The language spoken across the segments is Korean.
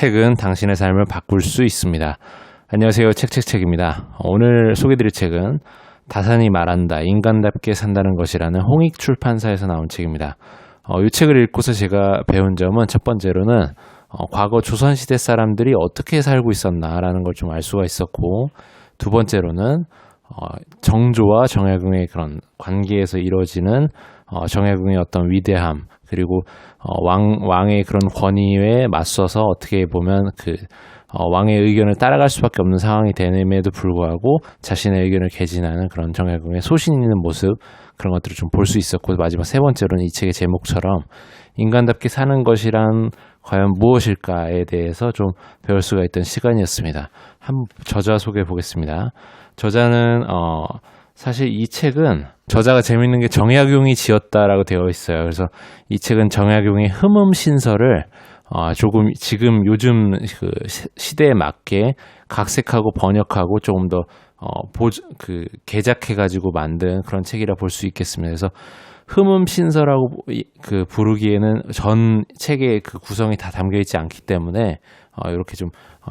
책은 당신의 삶을 바꿀 수 있습니다. 안녕하세요. 책책책입니다. 오늘 소개드릴 책은 다산이 말한다. 인간답게 산다는 것이라는 홍익 출판사에서 나온 책입니다. 이 책을 읽고서 제가 배운 점은 첫 번째로는 과거 조선시대 사람들이 어떻게 살고 있었나라는 걸 좀 알 수가 있었고, 두 번째로는 정조와 정약용의 그런 관계에서 이루어지는 정약용의 어떤 위대함, 그리고 왕의 그런 권위에 맞서서 어떻게 보면 왕의 의견을 따라갈 수밖에 없는 상황이 됨에도 불구하고 자신의 의견을 개진하는 그런 정약용의 소신 있는 모습, 그런 것들을 좀 볼 수 있었고, 마지막 세 번째로는 이 책의 제목처럼 인간답게 사는 것이란 과연 무엇일까에 대해서 좀 배울 수가 있던 시간이었습니다. 한번 저자 소개해 보겠습니다. 저자는 사실 이 책은 저자가 재밌는 게 정약용이 지었다라고 되어 있어요. 그래서 이 책은 정약용의 흠음신설을 조금 지금 요즘 시대에 맞게 각색하고 번역하고 조금 더 개작해가지고 만든 그런 책이라 볼 수 있겠습니다. 그래서 흠음신설하고 부르기에는 전 책의 구성이 다 담겨 있지 않기 때문에 이렇게 좀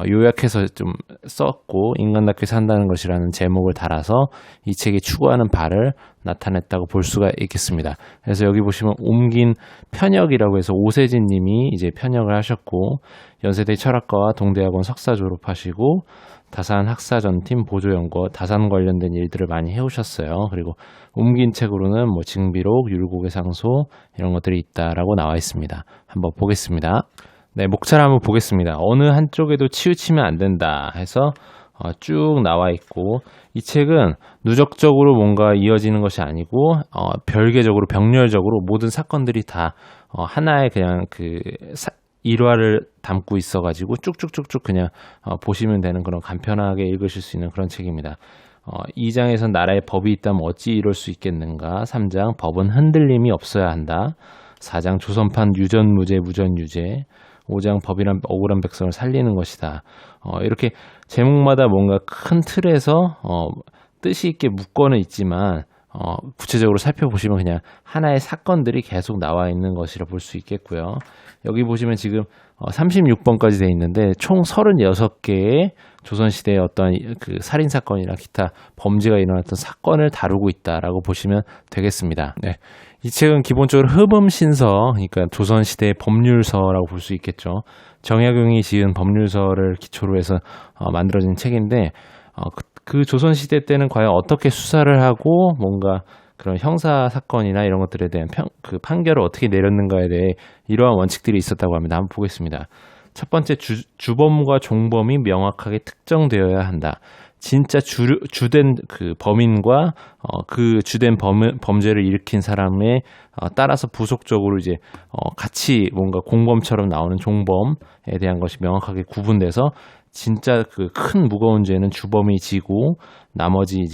요약해서 좀 썼고, 인간답게 산다는 것이라는 제목을 달아서 이 책이 추구하는 바를 나타냈다고 볼 수가 있겠습니다. 그래서 여기 보시면 옮긴 편역이라고 해서 오세진 님이 이제 편역을 하셨고, 연세대 철학과와 동대학원 석사 졸업하시고 다산 학사전팀 보조연구원, 다산 관련된 일들을 많이 해오셨어요. 그리고 옮긴 책으로는 징비록, 율곡의 상소 이런 것들이 있다라고 나와 있습니다. 한번 보겠습니다. 네, 목차를 한번 보겠습니다. 어느 한쪽에도 치우치면 안 된다 해서 쭉 나와 있고, 이 책은 누적적으로 뭔가 이어지는 것이 아니고 별개적으로 병렬적으로 모든 사건들이 다 하나의 그냥 일화를 담고 있어가지고 쭉쭉쭉쭉 그냥 보시면 되는 그런 간편하게 읽으실 수 있는 그런 책입니다. 2장에서 나라에 법이 있다면 어찌 이럴 수 있겠는가. 3장 법은 흔들림이 없어야 한다. 4장 조선판 유전무죄 무전유죄. 5장 법이란 억울한 백성을 살리는 것이다. 이렇게 제목마다 뭔가 큰 틀에서 뜻이 있게 묶어는 있지만 구체적으로 살펴보시면 그냥 하나의 사건들이 계속 나와 있는 것이라 볼 수 있겠고요. 여기 보시면 지금 36번까지 되어 있는데 총 36개의 조선시대의 어떤 살인사건이나 기타 범죄가 일어났던 사건을 다루고 있다라고 보시면 되겠습니다. 네. 이 책은 기본적으로 흠음신서, 그러니까 조선시대의 법률서라고 볼 수 있겠죠. 정약용이 지은 법률서를 기초로 해서 만들어진 책인데, 그 조선시대 때는 과연 어떻게 수사를 하고 뭔가 그런 형사사건이나 이런 것들에 대한 판결을 어떻게 내렸는가에 대해 이러한 원칙들이 있었다고 합니다. 한번 보겠습니다. 첫 번째, 주범과 종범이 명확하게 특정되어야 한다. 진짜 주된 범인과 주된 범죄를 일으킨 사람에 따라서 부속적으로 이제 같이 뭔가 공범처럼 나오는 종범에 대한 것이 명확하게 구분돼서 진짜 큰 무거운 죄는 주범이 지고 나머지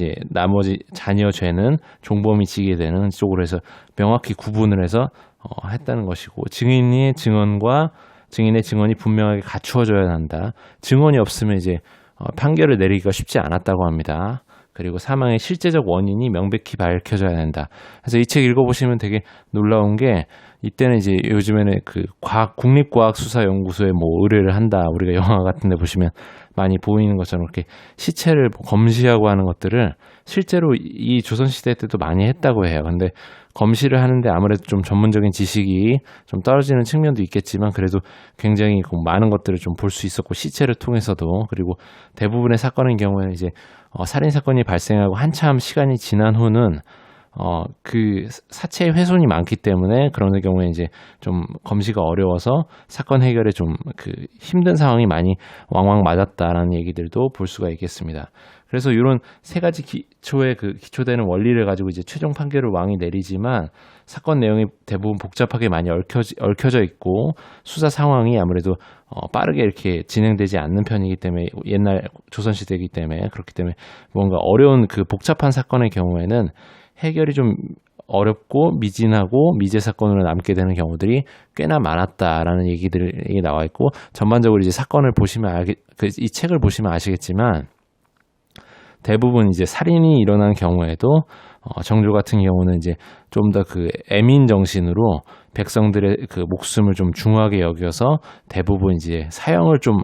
잔여 죄는 종범이 지게 되는 쪽으로 해서 명확히 구분을 해서 했다는 것이고, 증인의 증언이 분명하게 갖추어져야 한다. 증언이 없으면 이제 판결을 내리기가 쉽지 않았다고 합니다. 그리고 사망의 실제적 원인이 명백히 밝혀져야 된다. 그래서 이 책 읽어보시면 되게 놀라운 게, 이때는 이제 요즘에는 국립과학수사연구소에 의뢰를 한다. 우리가 영화 같은 데 보시면 많이 보이는 것처럼 이렇게 시체를 검시하고 하는 것들을 실제로 이 조선시대 때도 많이 했다고 해요. 근데 검시를 하는데 아무래도 좀 전문적인 지식이 좀 떨어지는 측면도 있겠지만, 그래도 굉장히 많은 것들을 좀 볼 수 있었고, 시체를 통해서도. 그리고 대부분의 사건의 경우에는 이제 살인사건이 발생하고 한참 시간이 지난 후는 사체의 훼손이 많기 때문에 그런 경우에 이제 좀 검시가 어려워서 사건 해결에 좀 힘든 상황이 많이 왕왕 맞았다라는 얘기들도 볼 수가 있겠습니다. 그래서 이런 세 가지 기초되는 원리를 가지고 이제 최종 판결을 왕이 내리지만, 사건 내용이 대부분 복잡하게 많이 얽혀져 있고, 수사 상황이 아무래도 빠르게 이렇게 진행되지 않는 편이기 때문에, 옛날 조선시대이기 때문에, 그렇기 때문에 뭔가 어려운 복잡한 사건의 경우에는 해결이 좀 어렵고 미진하고 미제 사건으로 남게 되는 경우들이 꽤나 많았다라는 얘기들이 나와 있고, 전반적으로 이제 사건을 보시면 이 책을 보시면 아시겠지만 대부분 이제 살인이 일어난 경우에도 정조 같은 경우는 이제 좀 더 그 애민 정신으로 백성들의 그 목숨을 좀 중하게 여겨서 대부분 이제 사형을 좀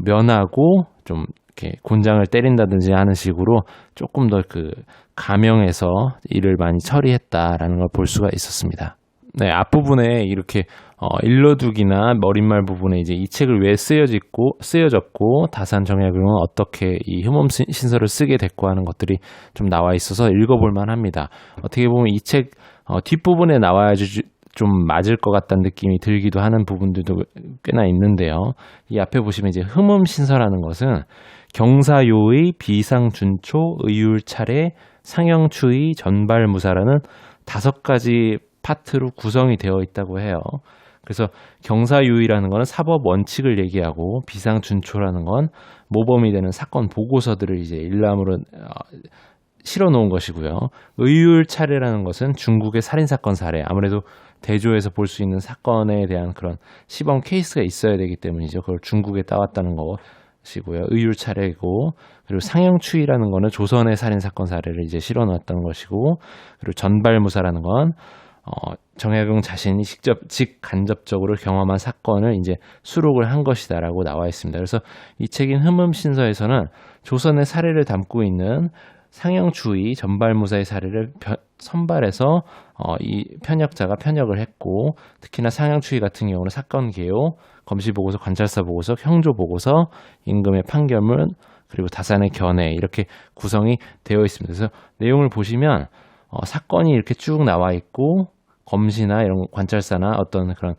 면하고 좀 이렇게 곤장을 때린다든지 하는 식으로 조금 더 그 감형해서 일을 많이 처리했다라는 걸 볼 수가 있었습니다. 네, 앞부분에 이렇게 일러두기나 머릿말 부분에 이제 이 책을 왜 쓰여졌고 다산 정약용은 어떻게 이 흠음 신설을 쓰게 됐고 하는 것들이 좀 나와 있어서 읽어볼 만합니다. 어떻게 보면 이 책 뒷부분에 나와야지 좀 맞을 것 같다는 느낌이 들기도 하는 부분들도 꽤나 있는데요. 이 앞에 보시면 이제 흠음 신설하는 것은 경사요의, 비상준초, 의율차례, 상형추의, 전발무사라는 5가지 파트로 구성이 되어 있다고 해요. 그래서 경사유의라는 것은 사법 원칙을 얘기하고 비상준초라는 건 모범이 되는 사건 보고서들을 이제 일람으로 실어 놓은 것이고요. 의율차례라는 것은 중국의 살인사건 사례, 아무래도 대조해서 볼 수 있는 사건에 대한 그런 시범 케이스가 있어야 되기 때문이죠. 그걸 중국에 따왔다는 것이고요. 의율차례고, 그리고 상형추의라는 거는 조선의 살인사건 사례를 이제 실어 놓았다는 것이고, 그리고 전발무사라는 건 정약용 자신이 간접적으로 경험한 사건을 이제 수록을 한 것이다라고 나와 있습니다. 그래서 이 책인 흠음신서에서는 조선의 사례를 담고 있는 상형추의, 전발무사의 사례를 선발해서 이 편역자가 편역을 했고, 특히나 상형추의 같은 경우는 사건 개요, 검시보고서, 관찰사 보고서, 형조보고서, 임금의 판결문, 그리고 다산의 견해 이렇게 구성이 되어 있습니다. 그래서 내용을 보시면 사건이 이렇게 쭉 나와 있고, 검시나 이런 관찰사나 어떤 그런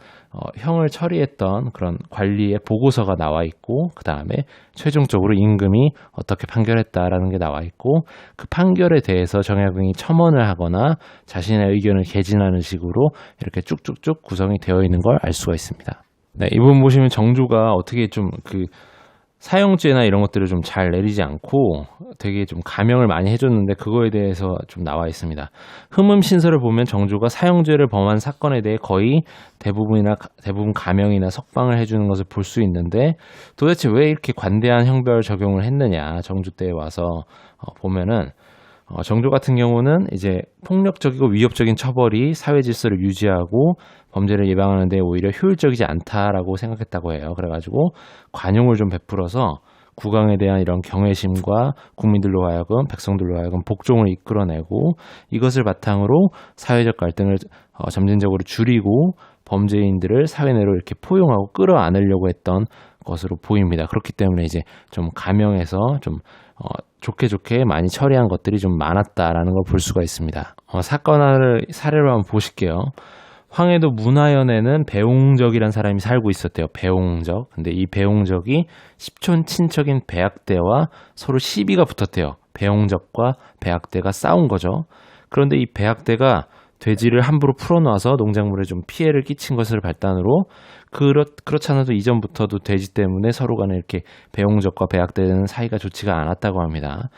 형을 처리했던 그런 관리의 보고서가 나와 있고, 그 다음에 최종적으로 임금이 어떻게 판결했다라는 게 나와 있고, 그 판결에 대해서 정약용이 첨언을 하거나 자신의 의견을 개진하는 식으로 이렇게 쭉쭉쭉 구성이 되어 있는 걸 알 수가 있습니다. 네, 이 부분 보시면 정조가 어떻게 좀 사형죄나 이런 것들을 좀 잘 내리지 않고 되게 좀 감형을 많이 해줬는데, 그거에 대해서 좀 나와 있습니다. 흠음신설을 보면 정조가 사형죄를 범한 사건에 대해 거의 대부분 감형이나 석방을 해주는 것을 볼 수 있는데, 도대체 왜 이렇게 관대한 형벌 적용을 했느냐, 정조 때에 와서 보면은 정조 같은 경우는 이제 폭력적이고 위협적인 처벌이 사회 질서를 유지하고 범죄를 예방하는 데 오히려 효율적이지 않다라고 생각했다고 해요. 그래가지고 관용을 좀 베풀어서 국왕에 대한 이런 경외심과 국민들로 하여금, 백성들로 하여금 복종을 이끌어내고, 이것을 바탕으로 사회적 갈등을 점진적으로 줄이고 범죄인들을 사회 내로 이렇게 포용하고 끌어안으려고 했던 것으로 보입니다. 그렇기 때문에 이제 좀 감형해서 좀 좋게 많이 처리한 것들이 좀 많았다라는 걸 볼 수가 있습니다. 사건을 사례로 한번 보실게요. 황해도 문화연에는 배옹적이란 사람이 살고 있었대요. 배옹적. 근데 이 배옹적이 십촌 친척인 배학대와 서로 시비가 붙었대요. 배옹적과 배학대가 싸운 거죠. 그런데 이 배학대가 돼지를 함부로 풀어놔서 농작물에 좀 피해를 끼친 것을 발단으로, 그렇지 않아도 이전부터도 돼지 때문에 서로 간에 이렇게 배옹적과 배학대는 사이가 좋지가 않았다고 합니다.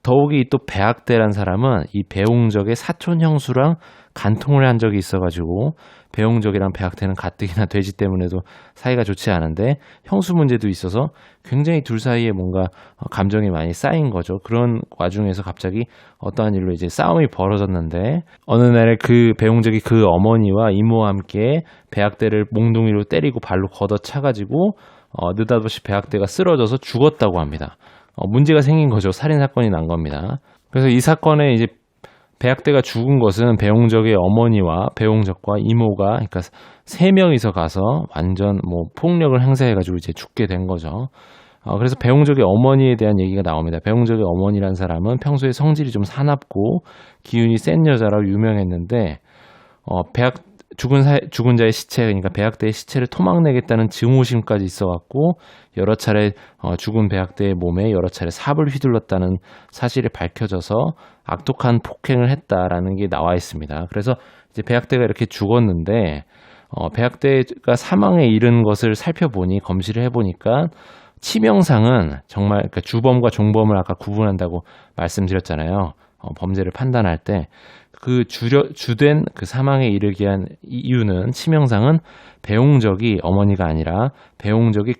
더욱이 또 배학대란 사람은 이 배옹적의 사촌 형수랑 간통을 한 적이 있어가지고, 배옹적이랑 배학대는 가뜩이나 돼지 때문에도 사이가 좋지 않은데 형수 문제도 있어서 굉장히 둘 사이에 뭔가 감정이 많이 쌓인 거죠. 그런 와중에서 갑자기 어떠한 일로 이제 싸움이 벌어졌는데, 어느 날에 그 배옹적이 그 어머니와 이모와 함께 배학대를 몽둥이로 때리고 발로 걷어차가지고 느닷없이 배학대가 쓰러져서 죽었다고 합니다. 문제가 생긴 거죠. 살인사건이 난 겁니다. 그래서 이 사건에 이제 배학대가 죽은 것은 배옹적의 어머니와 배옹적과 이모가, 그러니까 3명이서 가서 완전 폭력을 행사해가지고 이제 죽게 된 거죠. 그래서 배옹적의 어머니에 대한 얘기가 나옵니다. 배옹적의 어머니란 사람은 평소에 성질이 좀 사납고 기운이 센 여자라고 유명했는데, 죽은 자의 시체, 그러니까 배학대의 시체를 토막내겠다는 증오심까지 있어갖고 여러 차례 죽은 배학대의 몸에 여러 차례 삽을 휘둘렀다는 사실이 밝혀져서 악독한 폭행을 했다라는 게 나와 있습니다. 그래서 이제 배학대가 이렇게 죽었는데, 배학대가 사망에 이른 것을 살펴보니, 검시를 해보니까 치명상은 정말, 그러니까 주범과 종범을 아까 구분한다고 말씀드렸잖아요. 범죄를 판단할 때 주된 그 사망에 이르게 한 이유는 치명상은 배용적이 어머니가 아니라 배용적이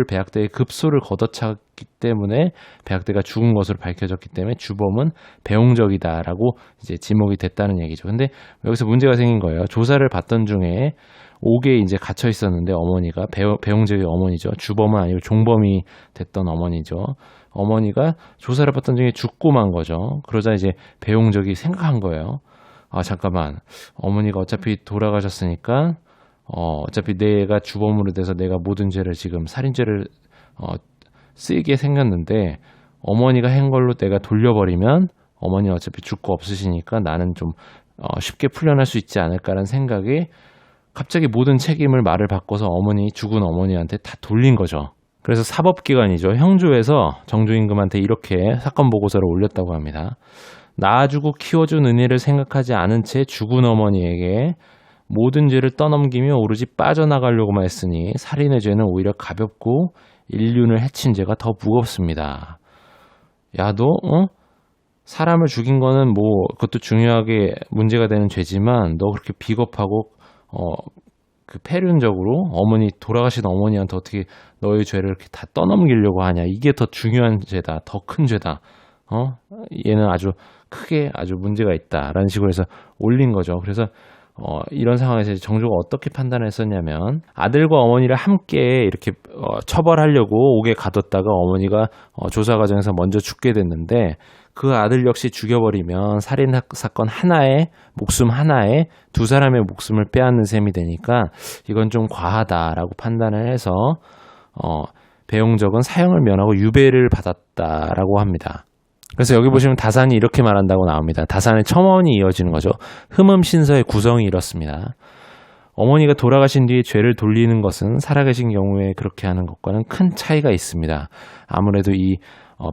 배학대에 급소를 걷어찼기 때문에 배학대가 죽은 것으로 밝혀졌기 때문에 주범은 배용적이다라고 이제 지목이 됐다는 얘기죠. 근데 여기서 문제가 생긴 거예요. 조사를 받던 중에 옥에 이제 갇혀 있었는데 어머니가 배용적이 어머니죠. 주범은 아니고 종범이 됐던 어머니죠. 어머니가 조사를 받던 중에 죽고 만 거죠. 그러자 이제 배용적이 생각한 거예요. 아, 잠깐만. 어머니가 어차피 돌아가셨으니까 어차피 내가 주범으로 돼서 내가 모든 죄를 지금 살인죄를 쓰이게 생겼는데 어머니가 한 걸로 내가 돌려버리면 어머니 어차피 죽고 없으시니까 나는 좀 쉽게 풀려날 수 있지 않을까라는 생각에 갑자기 모든 책임을 말을 바꿔서 죽은 어머니한테 다 돌린 거죠. 그래서 사법기관이죠. 형조에서 정조임금한테 이렇게 사건 보고서를 올렸다고 합니다. 낳아주고 키워준 은혜를 생각하지 않은 채 죽은 어머니에게 모든 죄를 떠넘기며 오로지 빠져나가려고만 했으니 살인의 죄는 오히려 가볍고 인륜을 해친 죄가 더 무겁습니다. 야, 너 사람을 죽인 거는 뭐 그것도 중요하게 문제가 되는 죄지만 너 그렇게 비겁하고 그 폐륜적으로 돌아가신 어머니한테 어떻게 너의 죄를 이렇게 다 떠넘기려고 하냐. 이게 더 중요한 죄다. 더 큰 죄다. 얘는 아주 문제가 있다라는 식으로 해서 올린 거죠. 그래서 이런 상황에서 정조가 어떻게 판단했었냐면 아들과 어머니를 함께 이렇게 처벌하려고 옥에 가뒀다가 어머니가 조사 과정에서 먼저 죽게 됐는데 그 아들 역시 죽여버리면 살인 사건 목숨 하나에 두 사람의 목숨을 빼앗는 셈이 되니까 이건 좀 과하다라고 판단을 해서 배용적은 사형을 면하고 유배를 받았다라고 합니다. 그래서 여기 보시면 다산이 이렇게 말한다고 나옵니다. 다산의 첨언이 이어지는 거죠. 흠음신서의 구성이 이렇습니다. 어머니가 돌아가신 뒤에 죄를 돌리는 것은 살아계신 경우에 그렇게 하는 것과는 큰 차이가 있습니다. 아무래도 이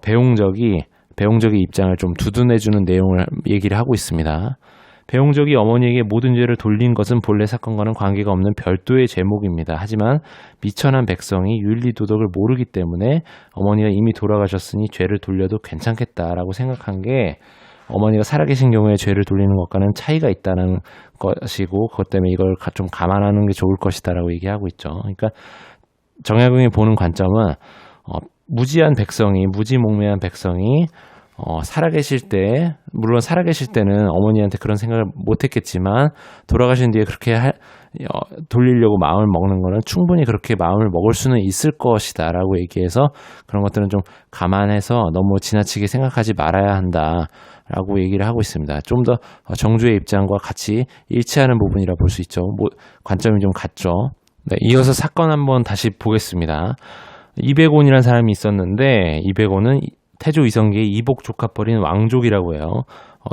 배용적의 입장을 좀 두둔해주는 내용을 얘기를 하고 있습니다. 배용적이 어머니에게 모든 죄를 돌린 것은 본래 사건과는 관계가 없는 별도의 제목입니다. 하지만 미천한 백성이 윤리도덕을 모르기 때문에 어머니가 이미 돌아가셨으니 죄를 돌려도 괜찮겠다라고 생각한 게 어머니가 살아계신 경우에 죄를 돌리는 것과는 차이가 있다는 것이고 그것 때문에 이걸 좀 감안하는 게 좋을 것이다라고 얘기하고 있죠. 그러니까 정약용이 보는 관점은 무지몽매한 백성이 살아계실 때, 물론 살아계실 때는 어머니한테 그런 생각을 못 했겠지만, 돌아가신 뒤에 그렇게 돌리려고 마음을 먹는 거는 충분히 그렇게 마음을 먹을 수는 있을 것이다 라고 얘기해서 그런 것들은 좀 감안해서 너무 지나치게 생각하지 말아야 한다 라고 얘기를 하고 있습니다. 좀 더 정조의 입장과 같이 일치하는 부분이라 볼 수 있죠. 관점이 좀 같죠. 네, 이어서 사건 한번 다시 보겠습니다. 이백온이라는 사람이 있었는데 이백온은 태조 이성계의 이복 조카뻘인 왕족이라고 해요.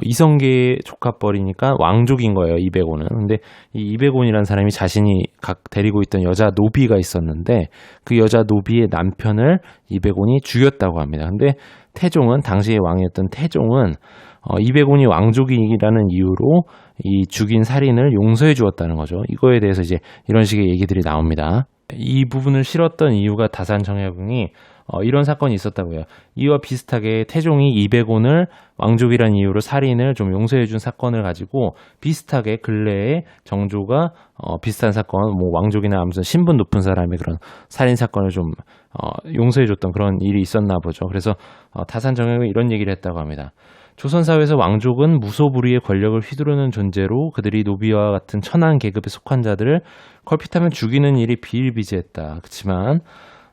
이성계의 조카뻘이니까 왕족인 거예요. 이백온은. 근데 이 이백온이라는 사람이 자신이 데리고 있던 여자 노비가 있었는데 그 여자 노비의 남편을 이백온이 죽였다고 합니다. 근데 당시의 왕이었던 태종은 이백온이 왕족이라는 이유로 이 죽인 살인을 용서해 주었다는 거죠. 이거에 대해서 이제 이런 식의 얘기들이 나옵니다. 이 부분을 실었던 이유가 다산 정약용이 이런 사건이 있었다고 해요. 이와 비슷하게 태종이 이백온을 왕족이라는 이유로 살인을 좀 용서해준 사건을 가지고 비슷하게 근래에 정조가 비슷한 사건, 왕족이나 아무튼 신분 높은 사람의 그런 살인 사건을 좀 용서해줬던 그런 일이 있었나 보죠. 그래서 다산 정약용이 이런 얘기를 했다고 합니다. 조선사회에서 왕족은 무소불위의 권력을 휘두르는 존재로 그들이 노비와 같은 천한 계급에 속한 자들을 걸핏하면 죽이는 일이 비일비재했다. 그렇지만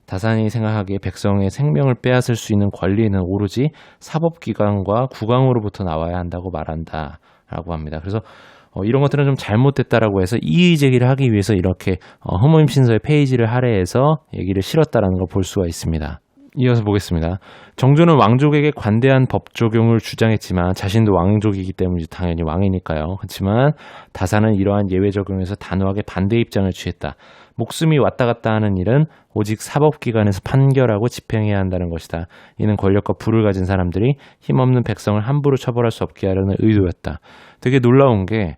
다산이 생각하기에 백성의 생명을 빼앗을 수 있는 권리는 오로지 사법기관과 국왕으로부터 나와야 한다고 말한다 라고 합니다. 그래서 이런 것들은 좀 잘못됐다라고 해서 이의제기를 하기 위해서 이렇게 흠음신서의 페이지를 할애해서 얘기를 실었다라는 걸 볼 수가 있습니다. 이어서 보겠습니다. 정조는 왕족에게 관대한 법 적용을 주장했지만 자신도 왕족이기 때문에 당연히 왕이니까요. 그렇지만 다산은 이러한 예외 적용에서 단호하게 반대 입장을 취했다. 목숨이 왔다 갔다 하는 일은 오직 사법기관에서 판결하고 집행해야 한다는 것이다. 이는 권력과 부를 가진 사람들이 힘없는 백성을 함부로 처벌할 수 없게 하려는 의도였다. 되게 놀라운 게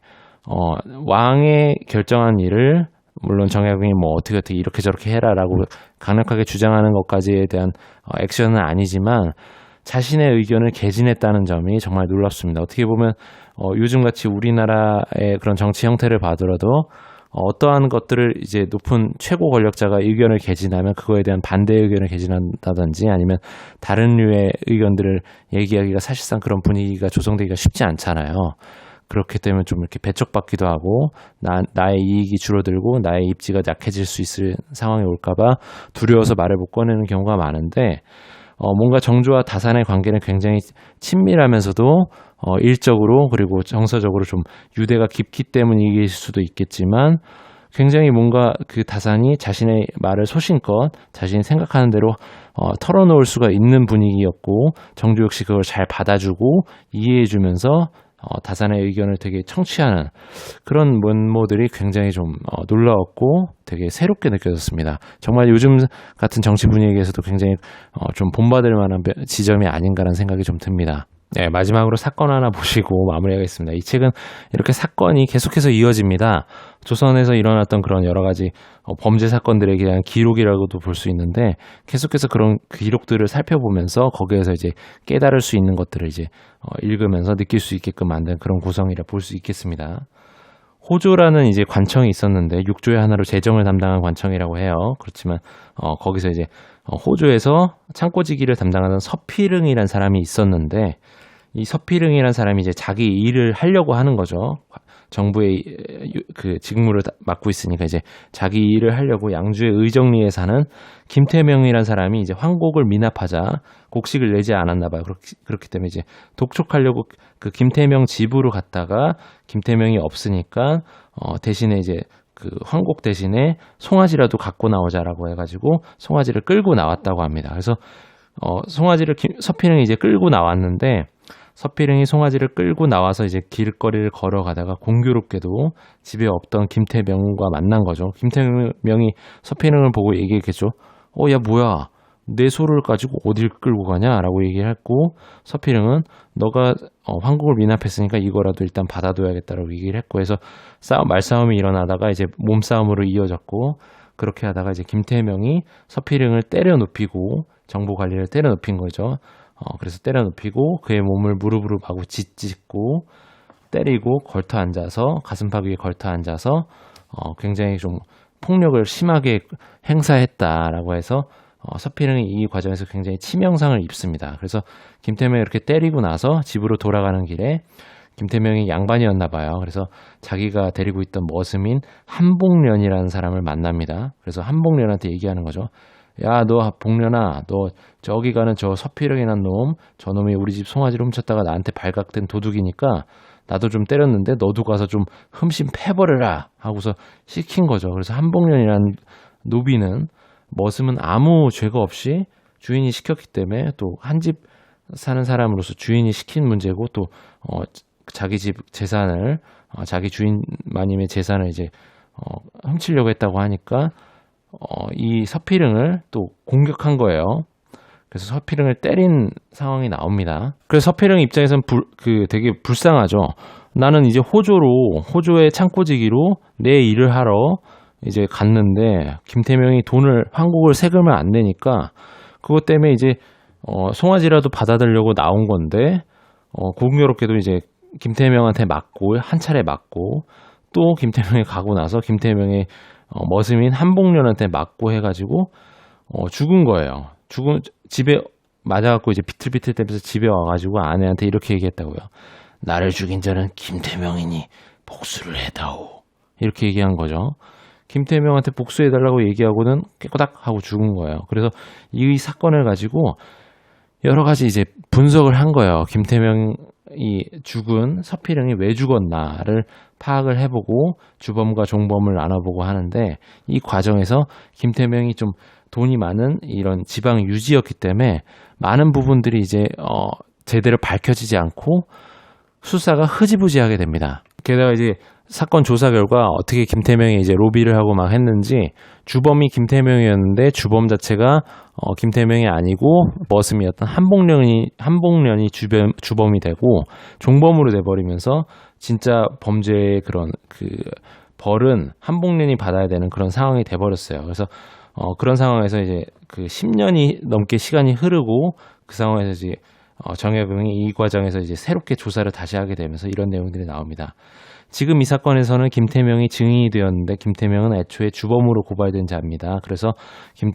왕의 결정한 일을 물론 정약용이 어떻게 이렇게 저렇게 해라라고 강력하게 주장하는 것까지에 대한 액션은 아니지만 자신의 의견을 개진했다는 점이 정말 놀랍습니다. 어떻게 보면 요즘같이 우리나라의 그런 정치 형태를 봐더라도 어떠한 것들을 이제 높은 최고 권력자가 의견을 개진하면 그거에 대한 반대 의견을 개진한다든지 아니면 다른 류의 의견들을 얘기하기가 사실상 그런 분위기가 조성되기가 쉽지 않잖아요. 그렇기 때문에 좀 이렇게 배척받기도 하고 나의 이익이 줄어들고 나의 입지가 약해질 수 있을 상황이 올까봐 두려워서 말을 못 꺼내는 경우가 많은데 뭔가 정주와 다산의 관계는 굉장히 친밀하면서도 일적으로 그리고 정서적으로 좀 유대가 깊기 때문일 수도 있겠지만 굉장히 뭔가 그 다산이 자신의 말을 소신껏 자신이 생각하는 대로 털어놓을 수가 있는 분위기였고 정주 역시 그걸 잘 받아주고 이해해주면서 다산의 의견을 되게 청취하는 그런 면모들이 굉장히 좀 놀라웠고 되게 새롭게 느껴졌습니다. 정말 요즘 같은 정치 분위기에서도 굉장히 좀 본받을 만한 지점이 아닌가라는 생각이 좀 듭니다. 네, 마지막으로 사건 하나 보시고 마무리하겠습니다. 이 책은 이렇게 사건이 계속해서 이어집니다. 조선에서 일어났던 그런 여러 가지 범죄 사건들에 대한 기록이라고도 볼 수 있는데 계속해서 그런 기록들을 살펴보면서 거기에서 이제 깨달을 수 있는 것들을 이제 읽으면서 느낄 수 있게끔 만든 그런 구성이라 볼 수 있겠습니다. 호조라는 이제 관청이 있었는데 육조의 하나로 재정을 담당한 관청이라고 해요. 그렇지만 거기서 이제 호조에서 창고지기를 담당하던 서필응이라는 사람이 있었는데 이 서필응이라는 사람이 이제 자기 일을 하려고 하는 거죠. 정부의 그 직무를 맡고 있으니까 이제 자기 일을 하려고 양주의 의정리에 사는 김태명이라는 사람이 이제 황곡을 미납하자 곡식을 내지 않았나 봐요. 그렇기 때문에 이제 독촉하려고 그 김태명 집으로 갔다가 김태명이 없으니까 대신에 이제 그 황곡 대신에 송아지라도 갖고 나오자라고 해가지고 송아지를 끌고 나왔다고 합니다. 그래서 송아지를 서필응이 이제 끌고 나왔는데 서필응이 송아지를 끌고 나와서 이제 길거리를 걸어가다가 공교롭게도 집에 없던 김태명과 만난 거죠. 김태명이 서필응을 보고 얘기했겠죠. 야 뭐야 내 소를 가지고 어딜 끌고 가냐라고 얘기를 했고 서필응은 너가 황국을 미납했으니까 이거라도 일단 받아둬야겠다라고 얘기를 했고 해서 말싸움이 일어나다가 이제 몸싸움으로 이어졌고 그렇게 하다가 이제 김태명이 서필응을 때려 눕히고 정보 관리를 때려 눕힌 거죠. 그래서 때려 눕히고 그의 몸을 무릎으로 마구 짓고 때리고 걸터 앉아서 가슴팍 위에 걸터 앉아서 굉장히 좀 폭력을 심하게 행사했다라고 해서 서필응이 이 과정에서 굉장히 치명상을 입습니다. 그래서 김태명이 이렇게 때리고 나서 집으로 돌아가는 길에 김태명이 양반이었나 봐요. 그래서 자기가 데리고 있던 머슴인 한복년이라는 사람을 만납니다. 그래서 한복년한테 얘기하는 거죠. 야, 너 복년아, 너 저기 가는 저 서필응이란 놈, 저놈이 우리 집 송아지를 훔쳤다가 나한테 발각된 도둑이니까 나도 좀 때렸는데 너도 가서 좀 흠씬 패버려라 하고서 시킨 거죠. 그래서 한복년이라는 노비는 머슴은 아무 죄가 없이 주인이 시켰기 때문에 또 한 집 사는 사람으로서 주인이 시킨 문제고 또 자기 집 재산을 자기 주인 마님의 재산을 이제 훔치려고 했다고 하니까 이 서필응을 또 공격한 거예요. 그래서 서필응을 때린 상황이 나옵니다. 그래서 서필응 입장에서는 되게 불쌍하죠. 나는 이제 호조의 창고지기로 내 일을 하러 이제 갔는데 김태명이 황국을 세금을 안 내니까 그것 때문에 이제 송아지라도 받아들려고 나온 건데 공교롭게도 이제 김태명한테 맞고 한 차례 맞고 또 김태명이 가고 나서 김태명의 머슴인 한복년한테 맞고 해가지고 죽은 거예요. 집에 맞아갖고 이제 비틀비틀 대면서 집에 와가지고 아내한테 이렇게 얘기했다고요. 나를 죽인 자는 김태명이니 복수를 해다오. 이렇게 얘기한 거죠. 김태명한테 복수해달라고 얘기하고는 깨꼬닥 하고 죽은 거예요. 그래서 이 사건을 가지고 여러 가지 이제 분석을 한 거예요. 김태명이 죽은 서필응이 왜 죽었나를 파악을 해보고 주범과 종범을 나눠보고 하는데 이 과정에서 김태명이 좀 돈이 많은 이런 지방 유지였기 때문에 많은 부분들이 이제 제대로 밝혀지지 않고 수사가 흐지부지하게 됩니다. 게다가 이제 사건 조사 결과 어떻게 김태명이 이제 로비를 하고 막 했는지 주범이 김태명이었는데 주범 자체가 김태명이 아니고 머슴이었던 한복년이 주범이 되고 종범으로 돼버리면서 진짜 범죄의 그런 그 벌은 한복년이 받아야 되는 그런 상황이 돼버렸어요. 그래서 그런 상황에서 이제 그 10년이 넘게 시간이 흐르고 그 상황에서 이제 정약용이 이 과정에서 이제 새롭게 조사를 다시 하게 되면서 이런 내용들이 나옵니다. 지금 이 사건에서는 김태명이 증인이 되었는데 김태명은 애초에 주범으로 고발된 자입니다. 그래서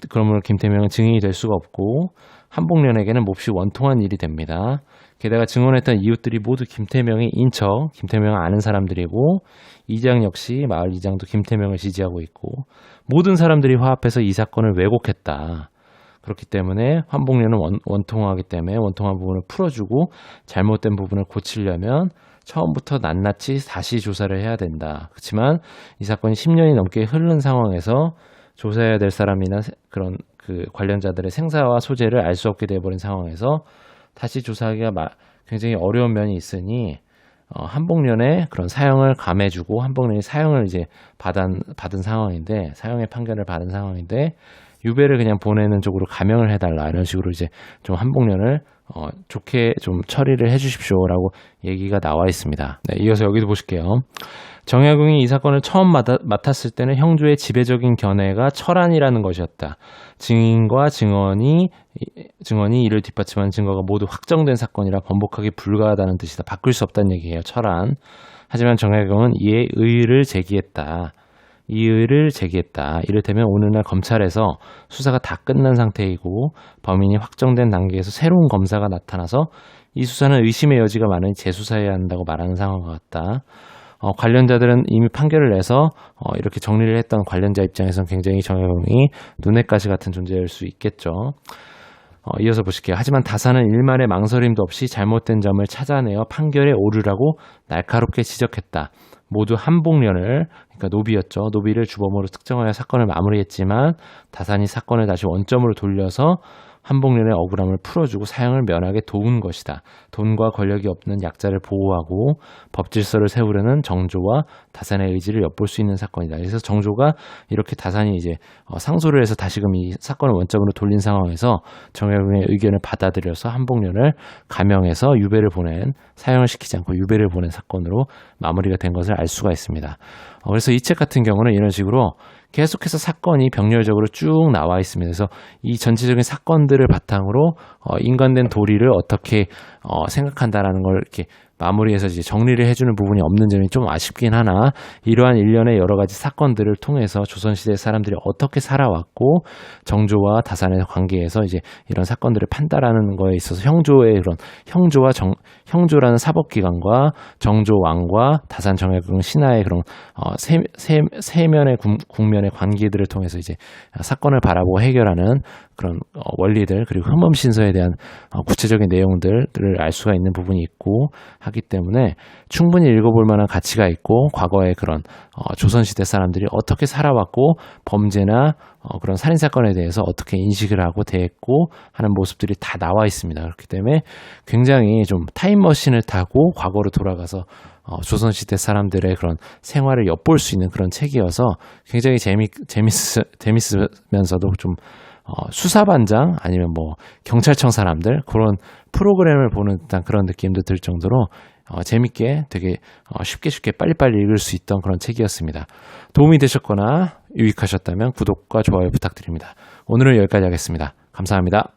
그러므로 김태명은 증인이 될 수가 없고 한복련에게는 몹시 원통한 일이 됩니다. 게다가 증언했던 이웃들이 모두 김태명의 인척, 김태명을 아는 사람들이고 이장 역시 마을 이장도 김태명을 지지하고 있고 모든 사람들이 화합해서 이 사건을 왜곡했다. 그렇기 때문에 한복련은 원통하기 때문에 원통한 부분을 풀어주고 잘못된 부분을 고치려면 처음부터 낱낱이 다시 조사를 해야 된다. 그렇지만 이 사건이 10년이 넘게 흐른 상황에서 조사해야 될 사람이나 그런 그 관련자들의 생사와 소재를 알 수 없게 돼버린 상황에서 다시 조사하기가 굉장히 어려운 면이 있으니 한복련의 그런 사형을 감해주고 한복련이 사형을 이제 받은 상황인데 사형의 판결을 받은 상황인데 유배를 그냥 보내는 쪽으로 감형을 해달라 이런 식으로 이제 좀 한복련을 좋게 좀 처리를 해주십시오라고 얘기가 나와 있습니다. 네, 이어서 여기도 보실게요. 정약용이 이 사건을 처음 맡았을 때는 형조의 지배적인 견해가 철안이라는 것이었다. 증인과 증언이 이를 뒷받침하는 증거가 모두 확정된 사건이라 번복하기 불가하다는 뜻이다. 바꿀 수 없다는 얘기예요. 철안. 하지만 정약용은 이에 의의를 제기했다. 이를테면 오늘날 검찰에서 수사가 다 끝난 상태이고 범인이 확정된 단계에서 새로운 검사가 나타나서 이 수사는 의심의 여지가 많으니 재수사해야 한다고 말하는 상황과 같다. 관련자들은 이미 판결을 내서 이렇게 정리를 했던 관련자 입장에서는 굉장히 정약용이 눈엣 가시 같은 존재일 수 있겠죠. 이어서 보실게요. 하지만 다사는 일말의 망설임도 없이 잘못된 점을 찾아내어 판결에 오르라고 날카롭게 지적했다. 모두 한복련을, 그러니까 노비였죠. 노비를 주범으로 특정하여 사건을 마무리했지만 다산이 사건을 다시 원점으로 돌려서 한복련의 억울함을 풀어주고 사형을 면하게 도운 것이다. 돈과 권력이 없는 약자를 보호하고 법질서를 세우려는 정조와 다산의 의지를 엿볼 수 있는 사건이다. 그래서 정조가 이렇게 다산이 이제 상소를 해서 다시금 이 사건을 원점으로 돌린 상황에서 정약용의 의견을 받아들여서 한복련을 감형해서 사형을 시키지 않고 유배를 보낸 사건으로 마무리가 된 것을 알 수가 있습니다. 그래서 이 책 같은 경우는 이런 식으로 계속해서 사건이 병렬적으로 쭉 나와 있습니다. 그래서 이 전체적인 사건들을 바탕으로 인간된 도리를 어떻게 생각한다라는 걸 이렇게 마무리해서 이제 정리를 해주는 부분이 없는 점이 좀 아쉽긴 하나 이러한 일련의 여러 가지 사건들을 통해서 조선시대 사람들이 어떻게 살아왔고 정조와 다산의 관계에서 이제 이런 사건들을 판단하는 거에 있어서 형조의 그런 형조라는 사법기관과 정조 왕과 다산 정약용 신하의 그런 세면의 국면의 관계들을 통해서 이제 사건을 바라보고 해결하는 그런 원리들 그리고 흠음신서에 대한 구체적인 내용들을 알 수가 있는 부분이 있고 하기 때문에 충분히 읽어볼 만한 가치가 있고 과거의 그런 조선시대 사람들이 어떻게 살아왔고 범죄나 그런 살인사건에 대해서 어떻게 인식을 하고 대했고 하는 모습들이 다 나와 있습니다. 그렇기 때문에 굉장히 좀 타임머신을 타고 과거로 돌아가서 조선시대 사람들의 그런 생활을 엿볼 수 있는 그런 책이어서 굉장히 재밌으면서도 좀 수사반장 아니면 뭐 경찰청 사람들 그런 프로그램을 보는 듯한 그런 느낌도 들 정도로 재밌게 되게 쉽게 빨리빨리 읽을 수 있던 그런 책이었습니다. 도움이 되셨거나 유익하셨다면 구독과 좋아요 부탁드립니다. 오늘은 여기까지 하겠습니다. 감사합니다.